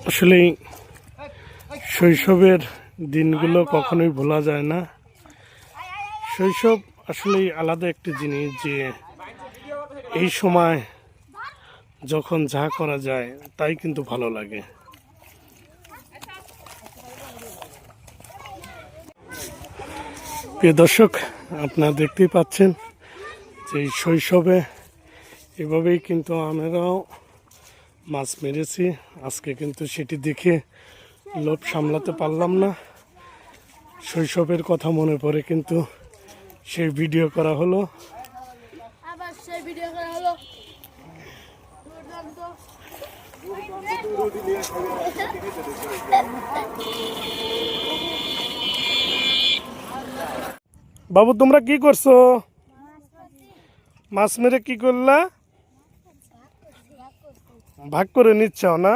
আসলে শৈশবের দিনগুলো কখনোই ভোলা যায় না। শৈশব আসলেই আলাদা একটি জিনিস, যে এই সময় যখন যা করা যায় তাই কিন্তু ভালো লাগে। প্রিয় দর্শক, আপনারা দেখতেই পাচ্ছেন যে শৈশবে এভাবেই কিন্তু আমরাও মাছ মেরেছি। আজকে কিন্তু সেটি দেখে লোভ সামলাতে পারলাম না, শৈশবের কথা মনে পড়ে কিন্তু সেই ভিডিও করা হলো। বাবু, তোমরা কি করছো? মাছ মেরে কি করলা? ভাগ করে নিচ্ছ না?